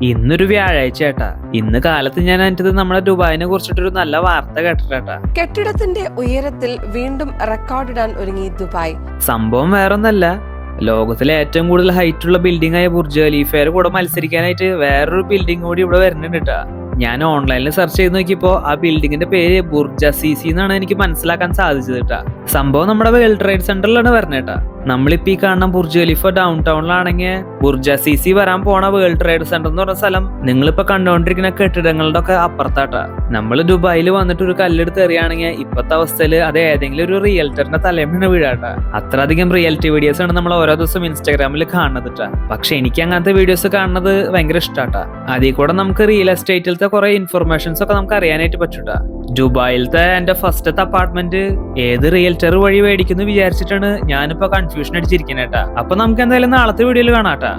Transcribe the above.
ഇന്നൊരു വ്യാഴാഴ്ച ഏട്ടാ. ഇന്ന് കാലത്ത് ഞാൻ എൻ്റെ നമ്മുടെ ദുബായിനെ കുറിച്ചിട്ടൊരു നല്ല വാർത്ത കേട്ടിട്ടാ. കെട്ടിടത്തിന്റെ ഉയരത്തിൽ വീണ്ടും റെക്കോർഡിടാൻ ഒരുങ്ങി ദുബായ്. സംഭവം വേറൊന്നല്ല, ലോകത്തിലെ ഏറ്റവും കൂടുതൽ ഹൈറ്റ് ഉള്ള ബിൽഡിംഗ് ആയ ബുർജ് ഖലീഫയുടെ കൂടെ മത്സരിക്കാനായിട്ട് വേറൊരു ബിൽഡിംഗ് കൂടി ഇവിടെ വരുന്നുണ്ട് കേട്ടാ. ഞാൻ ഓൺലൈനിൽ സെർച്ച് ചെയ്ത് നോക്കിയപ്പോ ആ ബിൽഡിങ്ങിന്റെ പേര് ബുർജ് അസീസി എന്നാണ് എനിക്ക് മനസ്സിലാക്കാൻ സാധിച്ചത് കേട്ടാ. സംഭവം നമ്മുടെ വേൾഡ് ട്രേഡ് സെന്ററിലാണ് വരുന്നത് കേട്ടാ. നമ്മളിപ്പോ ഈ കാണുന്ന ബുർജ് ഖലീഫ ഡൗൺ ടൗണിലാണെങ്കിൽ ബുർജ് അസീസി വരാൻ പോണ വേൾഡ് ട്രേഡ് സെന്റർ എന്ന് പറഞ്ഞ സ്ഥലം നിങ്ങളിപ്പോ കണ്ടുകൊണ്ടിരിക്കുന്ന കെട്ടിടങ്ങളുടെ ഒക്കെ അപ്പുറത്താട്ടാ. നമ്മൾ ദുബായിൽ വന്നിട്ട് ഒരു കല്ലെടുത്ത് എറിയാണെങ്കിൽ ഇപ്പത്തെ അവസ്ഥയിൽ അത് ഏതെങ്കിലും ഒരു റിയൽറ്ററിന്റെ തലമുറ വീഴാട്ടാ. അത്രയധികം റിയാലിറ്റി വീഡിയോസ് ആണ് നമ്മൾ ഓരോ ദിവസം ഇൻസ്റ്റാഗ്രാമിൽ കാണുന്നത് കേട്ടാ. പക്ഷെ എനിക്ക് അങ്ങനത്തെ വീഡിയോസ് കാണുന്നത് ഭയങ്കര ഇഷ്ടാട്ടാ. അതിൽ കൂടെ നമുക്ക് റിയൽ എസ്റ്റേറ്റിലത്തെ കുറെ ഇൻഫർമേഷൻസ് ഒക്കെ നമുക്ക് അറിയാനായിട്ട് പറ്റൂട്ടാ. ദുബായിലത്തെ എന്റെ ഫസ്റ്റത്തെ അപ്പാർട്ട്മെന്റ് ഏത് റിയൽറ്റർ വഴി മേടിക്കുന്നു വിചാരിച്ചിട്ടാണ് ഞാനിപ്പോ കൺഫ്യൂഷൻ അടിച്ചിരിക്കുന്നേട്ടാ. അപ്പൊ നമുക്ക് എന്തായാലും നാളത്തെ വീഡിയോയിൽ കാണാട്ടാ.